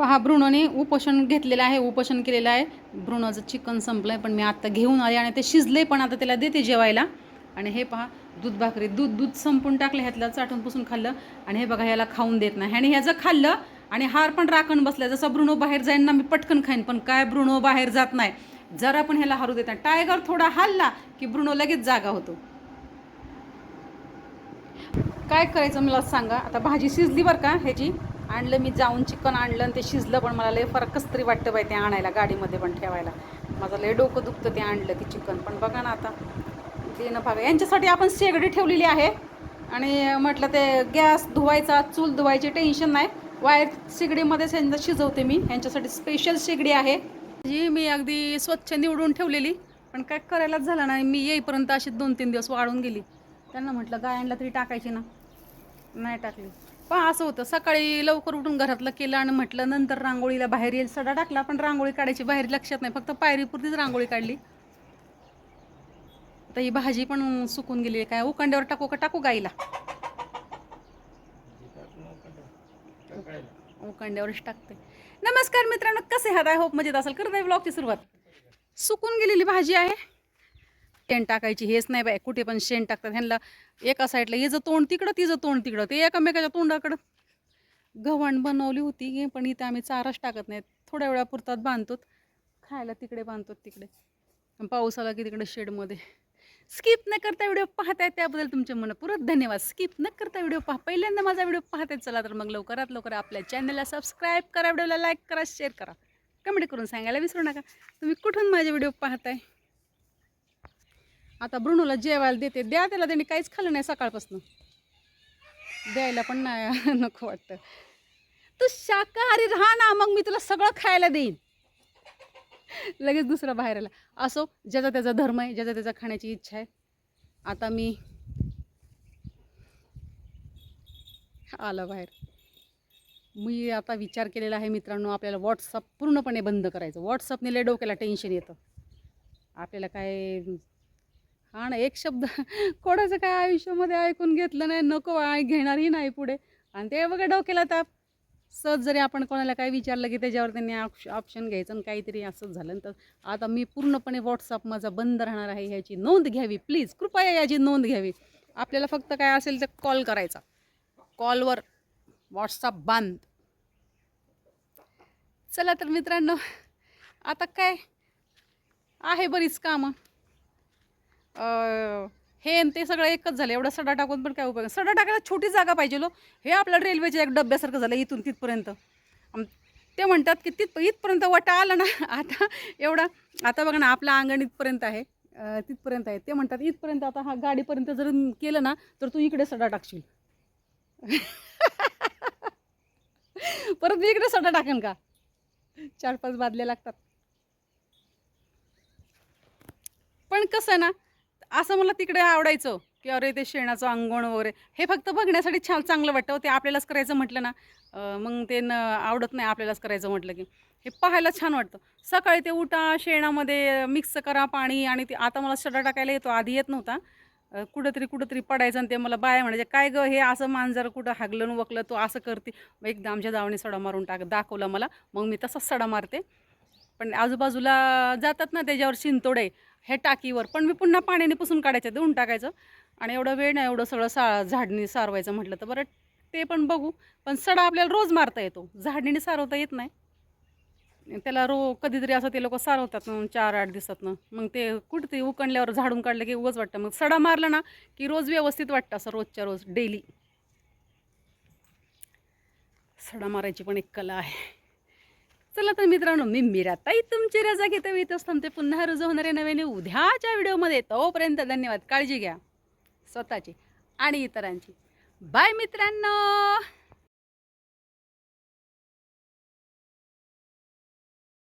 पहा ब्रुनोने उपोषण घेतलेलं आहे, उपोषण केलेलं आहे. ब्रुनोचं चिकन संपलं आहे, पण मी आत्ता घेऊन आले आणि ते शिजले पण. आता त्याला देते जेवायला. आणि हे पहा दूध भाकरी, दूध संपून टाकलं, ह्यातलं चाटून पुसून खाल्लं. आणि हे बघा ह्याला खाऊन देत नाही. ह्याने ह्याचं खाल्लं आणि हार पण राखण बसला. जसं ब्रुनो बाहेर जाईन ना मी पटकन खाईन, पण काय ब्रुनो बाहेर जात नाही. जरा पण ह्याला हरू देत नाही. टायगर थोडा हल्ला की ब्रुनो लगेच जागा होतो. काय करायचं मला सांगा. आता भाजी शिजली बरं का ह्याची. आणलं मी जाऊन चिकन आणलं आणि ते शिजलं, पण मला लय फरक कसं तरी वाटतं बाई ते आणायला, गाडीमध्ये पण ठेवायला. माझं लय डोकं दुखतं ते आणलं की चिकन. पण बघा ना आता ते न बघा, यांच्यासाठी आपण शेगडी ठेवलेली आहे. आणि म्हटलं ते गॅस धुवायचा, चूल धुवायची टेन्शन नाही. वायर शेगडीमध्येच यांना शिजवते मी. यांच्यासाठी स्पेशल शेगडी आहे जी मी अगदी स्वच्छ निवडून ठेवलेली. पण काय करायलाच झालं नाही. मी येईपर्यंत अशी 2-3 दिवस वाळून गेली. त्यांना म्हटलं गायांना तरी टाकायची ना, नाही टाकली. पण असं होतं, सकाळी लवकर उठून घरातलं केलं आणि म्हटलं नंतर रांगोळीला बाहेर येईल, सडा टाकला. पण रांगोळी काढायची बाहेर लक्षात नाही, फक्त पायरीपुरतीच रांगोळी काढली. आता ही भाजी पण सुकून गेली. काय उकांड्यावर टाकू का टाकू गाईला? उकांड्यावरच टाकते. नमस्कार मित्रांनो, कसे आहात? आय होप मजेत असेल. करत आहे ब्लॉगची सुरुवात. सुकून गेलेली भाजी आहे. शेण टाकायची हेच नाही बाय, कुठे पण शेण टाकतात. ह्यांना एका साईडला हिचं तोंड तिकडं, तिचं तोंड तिकडं, ते एकामेकाच्या तोंडाकडं. गव्हाण बनवली होती, पण इथे आम्ही चाराच टाकत नाहीत. थोड्या वेळापुरतात बांधतो, खायला तिकडे बांधतो तिकडे. पाऊस आला की तिकडे शेडमध्ये. स्किप न करता व्हिडिओ पाहताय त्याबद्दल तुमचे मनपूर्वक धन्यवाद. स्किप न करता व्हिडिओ पहा. पहिल्यांदा माझा व्हिडिओ पाहताय, चला तर मग लवकरात लवकर आपल्या चॅनलला सबस्क्राईब करा, व्हिडिओला लाईक करा, शेअर करा, कमेंट करून सांगायला विसरू नका तुम्ही कुठून माझे व्हिडिओ पाहताय. आता ब्रुनोला जेवायला देते. द्या त्याला, त्यांनी काहीच खाल्लं नाही सकाळपासून. द्यायला पण नाही नको वाटतं. तू शाकाहारी राहा ना, मग मी तुला सगळं खायला देईन. लगेच दुसरा बाहेर आला. असो, ज्याचा त्याचा धर्म आहे, ज्याचा त्याचा खाण्याची इच्छा आहे. आता मी आला बाहेर. मी आता विचार केलेला आहे मित्रांनो, आपल्याला व्हॉट्सअप पूर्णपणे बंद करायचं. व्हॉट्सअपने लय डोक्याला टेन्शन येतं. आपल्याला काय हा ना, एक शब्द कोणाचं काय आयुष्यामध्ये ऐकून घेतलं नाही, नको घेणारही नाही पुढे. आणि ते बघा डोक्याला ताप. सहज जरी आपण कोणाला काय विचारलं की त्याच्यावर त्यांनी ऑप्शन घ्यायचं आणि काहीतरी असंच झालं. तर आता मी पूर्णपणे व्हॉट्सअप माझा बंद राहणार आहे. ह्याची नोंद घ्यावी प्लीज, कृपया याची नोंद घ्यावी. आपल्याला फक्त काय असेल तर कॉल करायचा. कॉलवर व्हॉट्सअप बंद. चला तर मित्रांनो, आता काय आहे बरीच कामं. हे आणि ते सगळं एकच झालं. एवढं सडा टाकून पण काय उपयोग. सडा टाकायला छोटी जागा पाहिजे लो. हे आपल्या रेल्वेच्या एक डब्यासारखं झालं इथून तिथपर्यंत. ते म्हणतात की इथपर्यंत वाटा आला ना. आता एवढा, आता बघा ना, आपलं अंगण इथपर्यंत आहे, तिथपर्यंत आहे. ते म्हणतात इथपर्यंत, आता हा गाडीपर्यंत जर केलं ना तर तू इकडे सडा टाकशील. परत मी इकडे सडा टाकेन का? 4-5 बादल्या लागतात. पण कसं ना, असं मला तिकडे आवडायचं की अरे ते शेणाचं अंगण वगैरे, हे फक्त बघण्यासाठी चांगलं वाटतं. ते आपल्यालाच करायचं म्हटलं ना, मग ते आवडत नाही. आपल्यालाच करायचं म्हटलं की हे पाहायला छान वाटतं. सकाळी ते उठा, शेणामध्ये मिक्स करा पाणी, आणि ते आता मला सडा टाकायला येतो, आधी येत नव्हता. कुठंतरी पडायचं आणि ते मला बाया म्हणायचे, काय गं हे असं मांजर कुठं हागलं वकलं तो असं करते. एकदा आमच्या जावने सडा मारून दाखवला मला. मग मी तसाच सडा मारते. पण आजूबाजूला जातात ना त्याच्यावर शिंतोडे, हे टाकीवर पण मी पुन्हा पाण्याने पुसून काढायचं, देऊन टाकायचं. आणि एवढं वेळ नाही एवढं सगळं झाडणी सारवायचं म्हटलं तर. बरं ते पण बघू. पण सडा आपल्याला रोज मारता येतो, झाडणीने सारवता येत नाही. त्याला कधीतरी असं ते लोक सारवतात 4-8 दिवसातनं. मग ते कुठं ते उकणल्यावर झाडून काढलं की उगाच वाटतं. मग सडा मारला ना की रोज व्यवस्थित वाटतं, असं रोजच्या रोज डेली. सडा मारायची पण एक कला आहे. चला तर मित्रांनो, मी मीराताई तुमची रजा घेते. इथंच थांबते. पुन्हा रुजू होणारे नव्याने उद्याच्या व्हिडिओमध्ये. तोपर्यंत धन्यवाद. काळजी घ्या स्वतःची आणि इतरांची. बाय मित्रांनो.